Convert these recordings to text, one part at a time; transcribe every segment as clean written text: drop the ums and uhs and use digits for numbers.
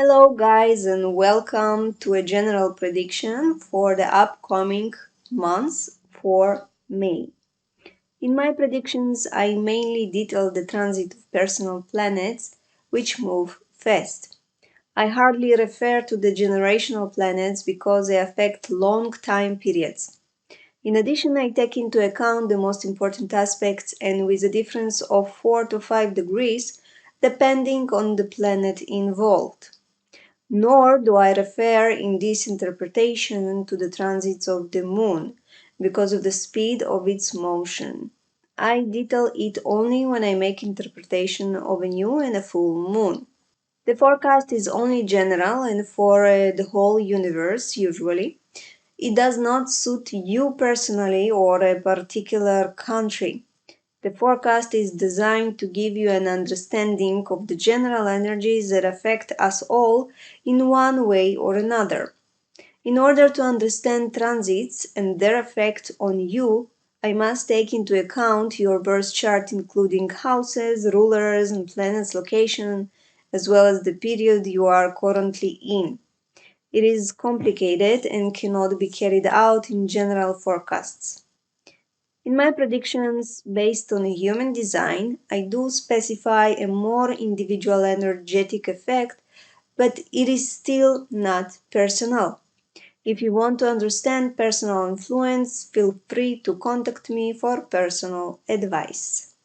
Hello guys and welcome to a general prediction for the upcoming months for May. In my predictions I mainly detail the transit of personal planets which move fast. I hardly refer to the generational planets because they affect long time periods. In addition, I take into account the most important aspects and with a difference of 4 to 5 degrees depending on the planet involved. Nor do I refer in this interpretation to the transits of the moon, because of the speed of its motion. I detail it only when I make interpretation of a new and a full moon. The forecast is only general and for the whole universe usually. It does not suit you personally or a particular country. The forecast is designed to give you an understanding of the general energies that affect us all in one way or another. In order to understand transits and their effect on you, I must take into account your birth chart including houses, rulers and planets' location, as well as the period you are currently in. It is complicated and cannot be carried out in general forecasts. In my predictions based on human design, I do specify a more individual energetic effect, but it is still not personal. If you want to understand personal influence, feel free to contact me for personal advice.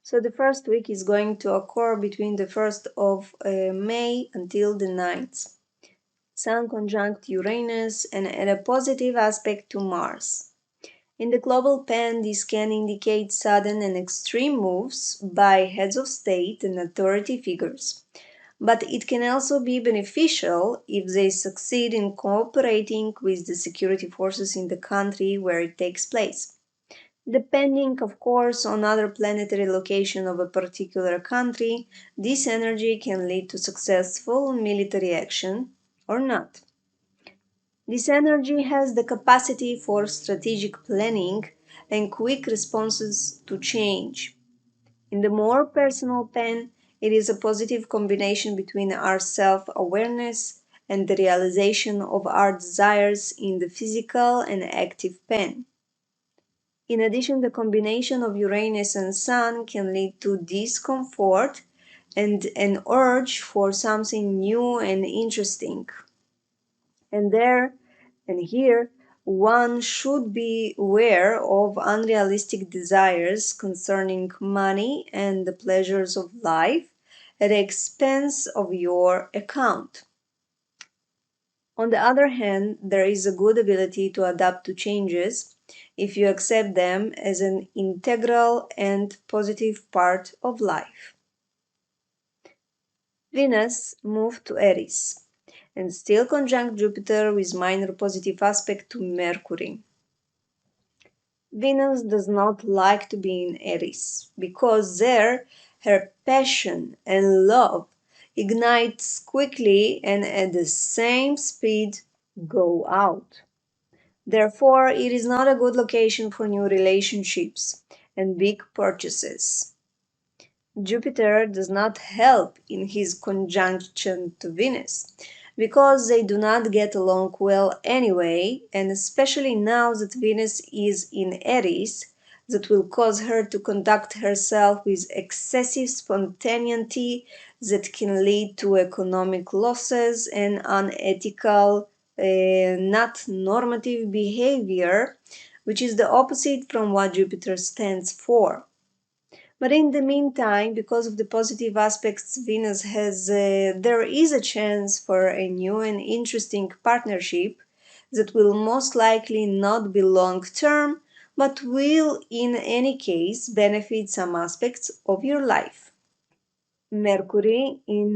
So the first week is going to occur between the 1st of May until the 9th. Sun conjunct Uranus and at a positive aspect to Mars. In the global pen, this can indicate sudden and extreme moves by heads of state and authority figures, but it can also be beneficial if they succeed in cooperating with the security forces in the country where it takes place. Depending, of course, on other planetary location of a particular country, this energy can lead to successful military action or not. This energy has the capacity for strategic planning and quick responses to change. In the more personal pen, it is a positive combination between our self-awareness and the realization of our desires in the physical and active pen. In addition, the combination of Uranus and Sun can lead to discomfort and an urge for something new and interesting. And here, one should be aware of unrealistic desires concerning money and the pleasures of life at the expense of your account. On the other hand, there is a good ability to adapt to changes if you accept them as an integral and positive part of life. Venus moved to Aries and still conjunct Jupiter with minor positive aspect to Mercury. Venus does not like to be in Aries because there her passion and love ignites quickly and at the same speed go out. Therefore, it is not a good location for new relationships and big purchases. Jupiter does not help in his conjunction to Venus, because they do not get along well anyway, and especially now that Venus is in Aries, that will cause her to conduct herself with excessive spontaneity that can lead to economic losses and unethical, not normative behavior, which is the opposite from what Jupiter stands for. But in the meantime, because of the positive aspects Venus has, there is a chance for a new and interesting partnership that will most likely not be long term, but will in any case benefit some aspects of your life. Mercury in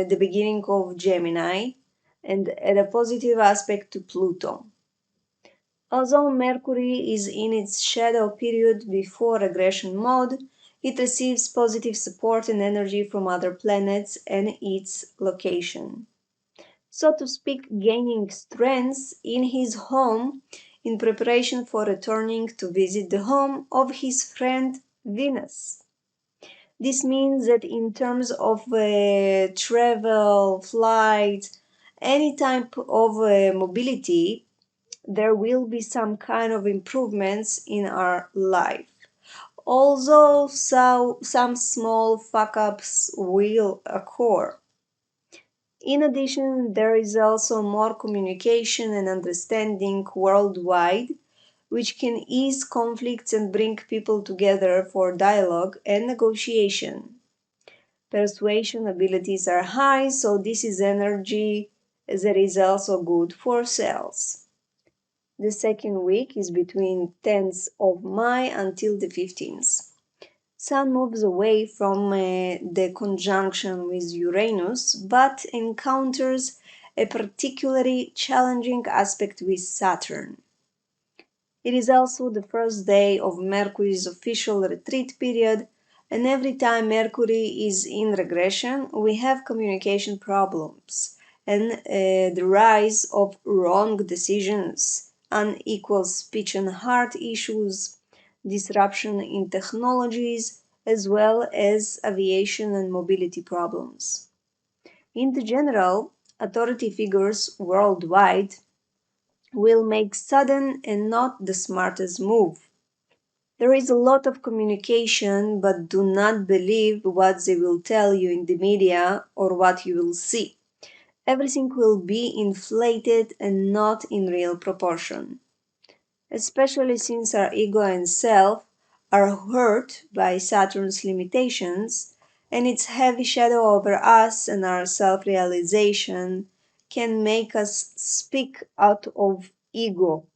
the beginning of Gemini and at a positive aspect to Pluto. Although Mercury is in its shadow period before regression mode, it receives positive support and energy from other planets and its location. So to speak, gaining strength in his home in preparation for returning to visit the home of his friend Venus. This means that in terms of travel, flights, any type of mobility, there will be some kind of improvements in our life. Although some small fuck ups will occur. In addition, there is also more communication and understanding worldwide, which can ease conflicts and bring people together for dialogue and negotiation. Persuasion abilities are high, so this is energy that is also good for sales. The second week is between 10th of May until the 15th. Sun moves away from the conjunction with Uranus, but encounters a particularly challenging aspect with Saturn. It is also the first day of Mercury's official retreat period, and every time Mercury is in regression, we have communication problems and the rise of wrong decisions, unequal speech and heart issues, disruption in technologies, as well as aviation and mobility problems. In the general, authority figures worldwide will make sudden and not the smartest move. There is a lot of communication, but do not believe what they will tell you in the media or what you will see. Everything will be inflated and not in real proportion. Especially since our ego and self are hurt by Saturn's limitations, and its heavy shadow over us and our self realization can make us speak out of ego,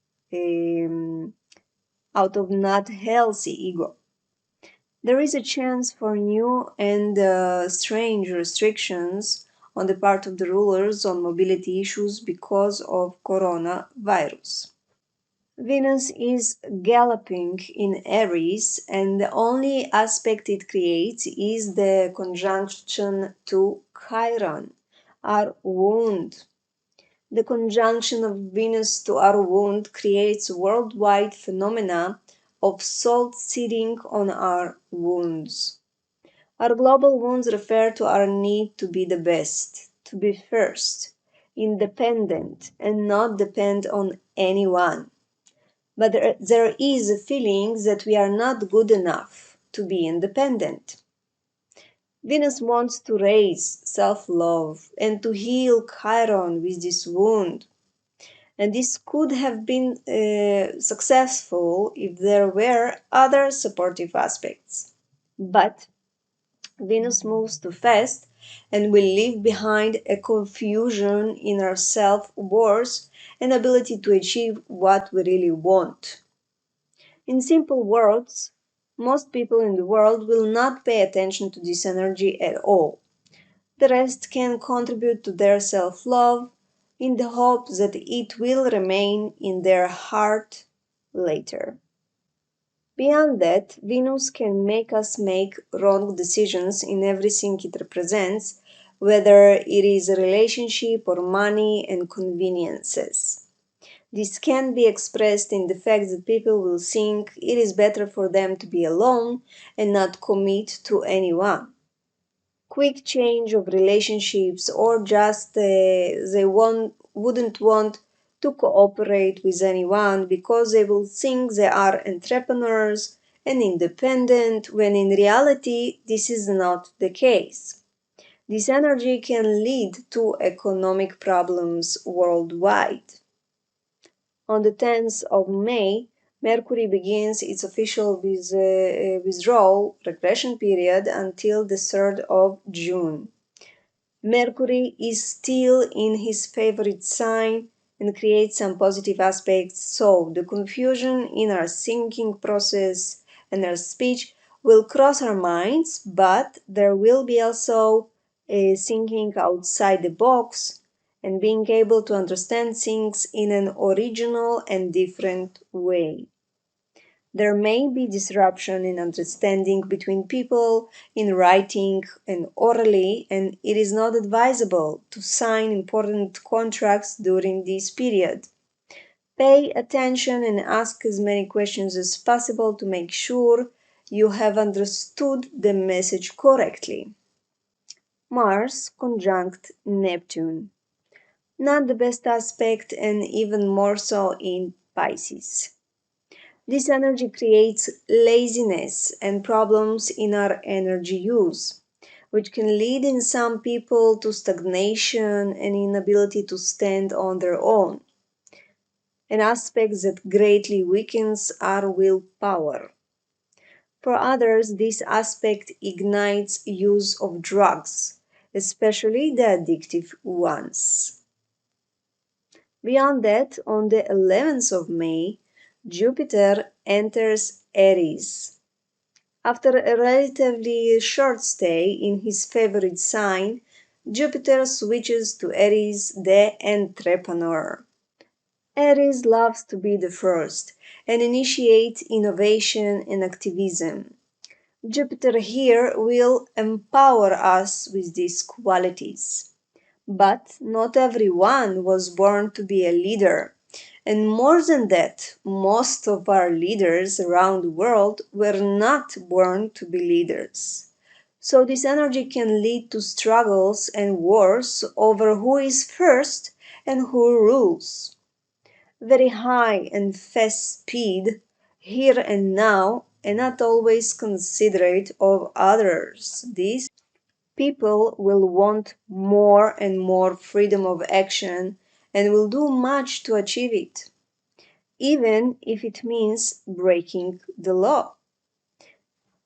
out of not healthy ego. There is a chance for new and strange restrictions on the part of the rulers on mobility issues because of coronavirus. Venus is galloping in Aries, and the only aspect it creates is the conjunction to Chiron, our wound. The conjunction of Venus to our wound creates worldwide phenomena of salt sitting on our wounds. Our global wounds refer to our need to be the best, to be first, independent, and not depend on anyone. But there is a feeling that we are not good enough to be independent. Venus wants to raise self-love and to heal Chiron with this wound. And this could have been successful if there were other supportive aspects. But Venus moves too fast and will leave behind a confusion in our self-worth and ability to achieve what we really want. In simple words, most people in the world will not pay attention to this energy at all. The rest can contribute to their self-love in the hope that it will remain in their heart later. Beyond that, Venus can make us make wrong decisions in everything it represents, whether it is a relationship or money and conveniences. This can be expressed in the fact that people will think it is better for them to be alone and not commit to anyone. Quick change of relationships, or just wouldn't want to cooperate with anyone because they will think they are entrepreneurs and independent, when in reality this is not the case. This energy can lead to economic problems worldwide. On the 10th of May, Mercury begins its official withdrawal regression period until the 3rd of June. Mercury is still in his favorite sign and creates some positive aspects, so the confusion in our thinking process and our speech will cross our minds, but there will be also a thinking outside the box and being able to understand things in an original and different way. There may be disruption in understanding between people in writing and orally, and it is not advisable to sign important contracts during this period. Pay attention and ask as many questions as possible to make sure you have understood the message correctly. Mars conjunct Neptune. Not the best aspect, and even more so in Pisces. This energy creates laziness and problems in our energy use, which can lead in some people to stagnation and inability to stand on their own, an aspect that greatly weakens our willpower. For others, this aspect ignites use of drugs, especially the addictive ones. Beyond that, on the 11th of May, Jupiter enters Aries. After a relatively short stay in his favorite sign, Jupiter switches to Aries, the entrepreneur. Aries loves to be the first and initiate innovation and activism. Jupiter here will empower us with these qualities. But not everyone was born to be a leader. And more than that, most of our leaders around the world were not born to be leaders. So this energy can lead to struggles and wars over who is first and who rules. Very high and fast speed, here and now, and not always considerate of others. These people will want more and more freedom of action and will do much to achieve it, even if it means breaking the law.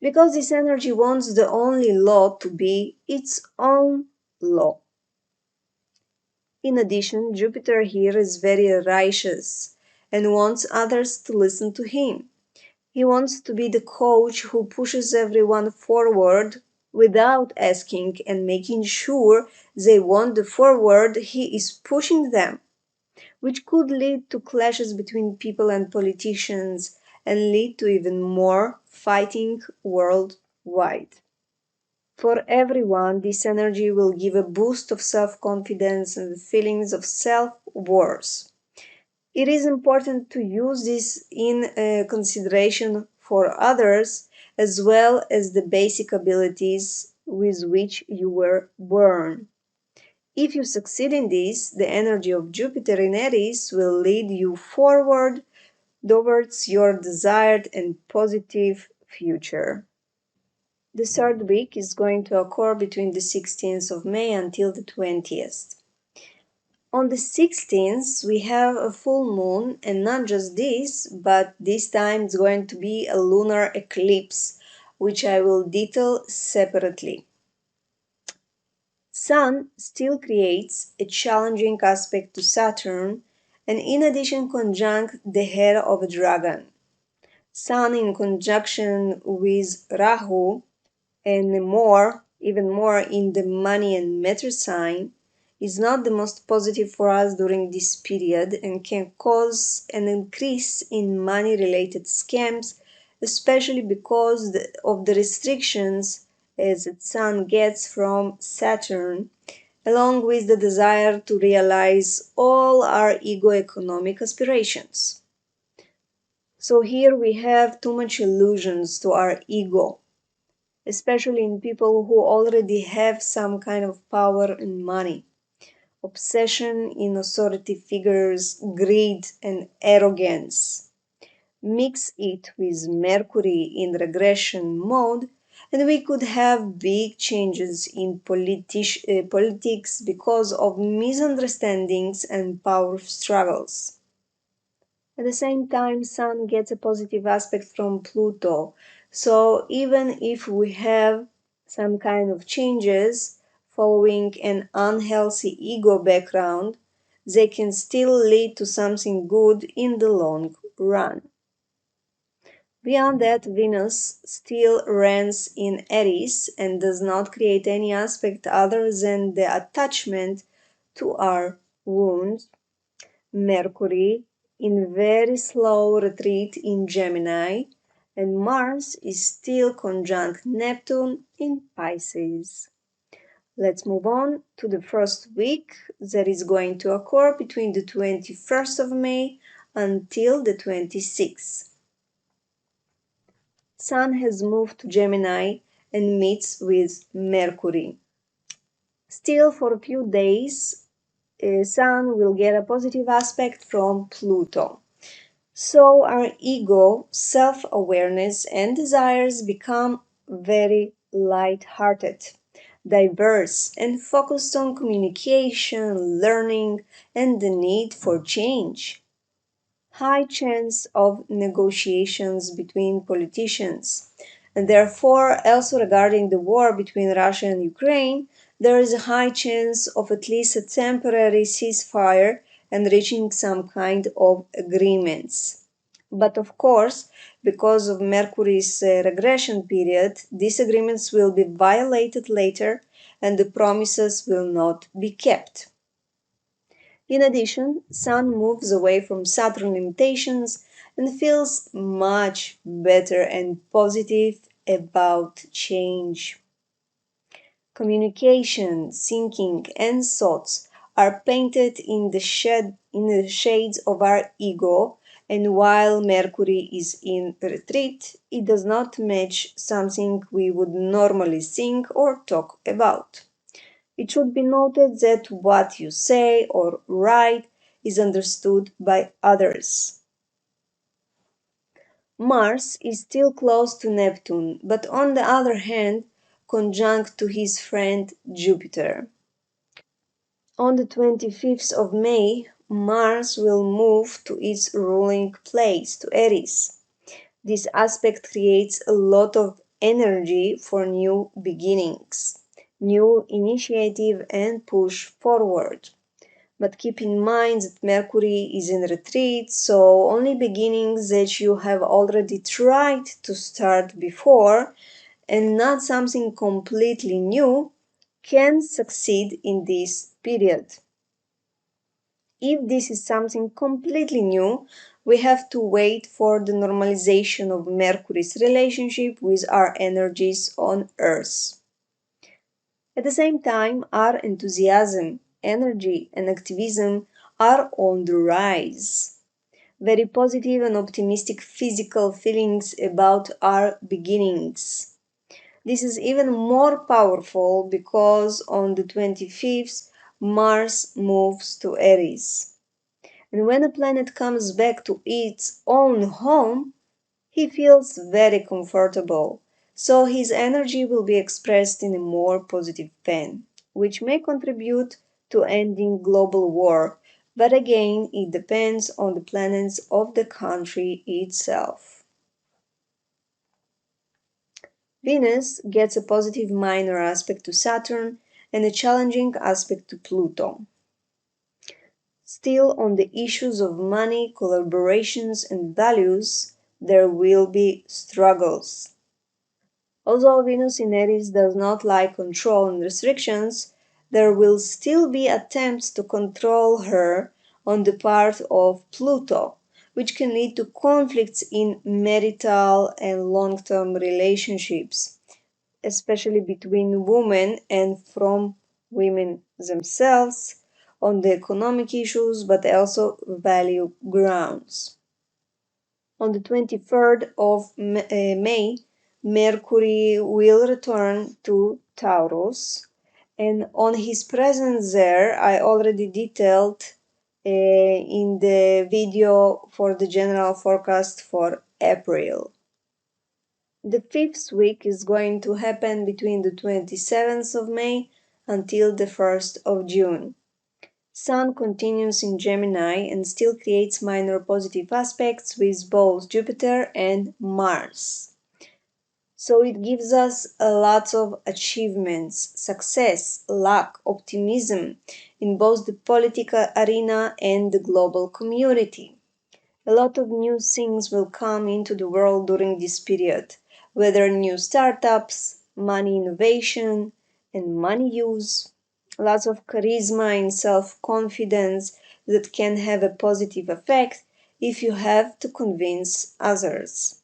Because this energy wants the only law to be its own law. In addition, Jupiter here is very righteous and wants others to listen to him. He wants to be the coach who pushes everyone forward without asking and making sure they want the forward he is pushing them, which could lead to clashes between people and politicians and lead to even more fighting worldwide. For everyone, this energy will give a boost of self-confidence and feelings of self-worth. It is important to use this in consideration for others as well as the basic abilities with which you were born. If you succeed in this, the energy of Jupiter in Aries will lead you forward towards your desired and positive future. The third week is going to occur between the 16th of May until the 20th. On the 16th, we have a full moon, and not just this, but this time it's going to be a lunar eclipse, which I will detail separately. Sun still creates a challenging aspect to Saturn, and in addition conjunct the head of a dragon. Sun in conjunction with Rahu and more, even more in the money and matter sign, is not the most positive for us during this period and can cause an increase in money related scams, especially because of the restrictions as the Sun gets from Saturn, along with the desire to realize all our ego economic aspirations. So here we have too much illusions to our ego, especially in people who already have some kind of power and money. Obsession in authority figures, greed, and arrogance. Mix it with Mercury in regression mode, and we could have big changes in politics because of misunderstandings and power struggles. At the same time, Sun gets a positive aspect from Pluto. So even if we have some kind of changes following an unhealthy ego background, they can still lead to something good in the long run. Beyond that, Venus still reigns in Aries and does not create any aspect other than the attachment to our wounds. Mercury in very slow retreat in Gemini, and Mars is still conjunct Neptune in Pisces. Let's move on to the first week that is going to occur between the 21st of May until the 26th. Sun has moved to Gemini and meets with Mercury. Still, for a few days, Sun will get a positive aspect from Pluto. So our ego, self-awareness, and desires become very light-hearted, diverse, and focused on communication, learning, and the need for change. High chance of negotiations between politicians. And therefore, also regarding the war between Russia and Ukraine, there is a high chance of at least a temporary ceasefire and reaching some kind of agreements. But of course, because of Mercury's regression period, these agreements will be violated later and the promises will not be kept. In addition, Sun moves away from Saturn limitations and feels much better and positive about change. Communication, thinking, and thoughts are painted in the shades of our ego, and while Mercury is in retreat, it does not match something we would normally think or talk about. It should be noted that what you say or write is understood by others. Mars is still close to Neptune, but on the other hand, conjunct to his friend Jupiter. On the 25th of May, Mars will move to its ruling place, to Aries. This aspect creates a lot of energy for new beginnings, new initiative, and push forward. But keep in mind that Mercury is in retreat, so only beginnings that you have already tried to start before and not something completely new can succeed in this period. If this is something completely new, we have to wait for the normalization of Mercury's relationship with our energies on Earth. At the same time, our enthusiasm, energy, and activism are on the rise. Very positive and optimistic physical feelings about our beginnings. This is even more powerful because on the 25th, Mars moves to Aries. And when a planet comes back to its own home, he feels very comfortable, so his energy will be expressed in a more positive vein, which may contribute to ending global war, but again it depends on the planets of the country itself. Venus gets a positive minor aspect to Saturn and a challenging aspect to Pluto. Still, on the issues of money, collaborations, and values, there will be struggles. Although Venus in Aries does not like control and restrictions, there will still be attempts to control her on the part of Pluto, which can lead to conflicts in marital and long-term relationships, especially between women and from women themselves, on the economic issues, but also value grounds. On the 23rd of May, Mercury will return to Taurus, and on his presence there, I already detailed in the video for the general forecast for April. The fifth week is going to happen between the 27th of May until the 1st of June. Sun continues in Gemini and still creates minor positive aspects with both Jupiter and Mars. So it gives us a lot of achievements, success, luck, optimism in both the political arena and the global community. A lot of new things will come into the world during this period, whether new startups, money innovation, and money use. Lots of charisma and self-confidence that can have a positive effect if you have to convince others.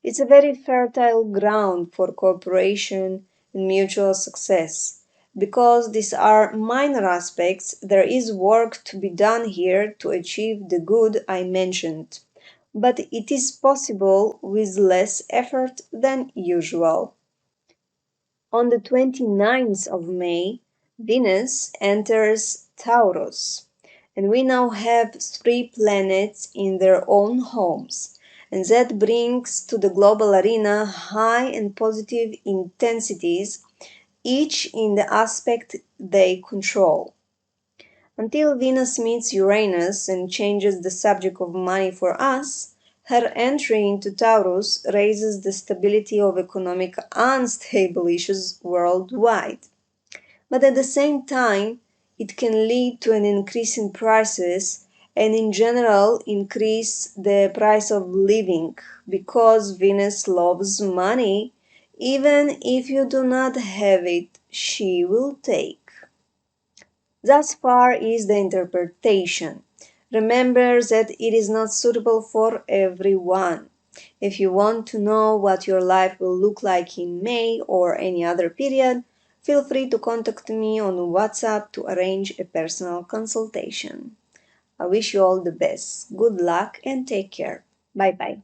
It's a very fertile ground for cooperation and mutual success. Because these are minor aspects, there is work to be done here to achieve the good I mentioned. but it is possible with less effort than usual. On the 29th of May, Venus enters Taurus, and we now have three planets in their own homes, and that brings to the global arena high and positive intensities, each in the aspect they control. Until Venus meets Uranus and changes the subject of money for us, her entry into Taurus raises the stability of economic unstable issues worldwide. But at the same time, it can lead to an increase in prices and in general increase the price of living because Venus loves money. Even if you do not have it, she will take. Thus far is the interpretation. Remember that it is not suitable for everyone. If you want to know what your life will look like in May or any other period, feel free to contact me on WhatsApp to arrange a personal consultation. I wish you all the best. Good luck and take care. Bye bye.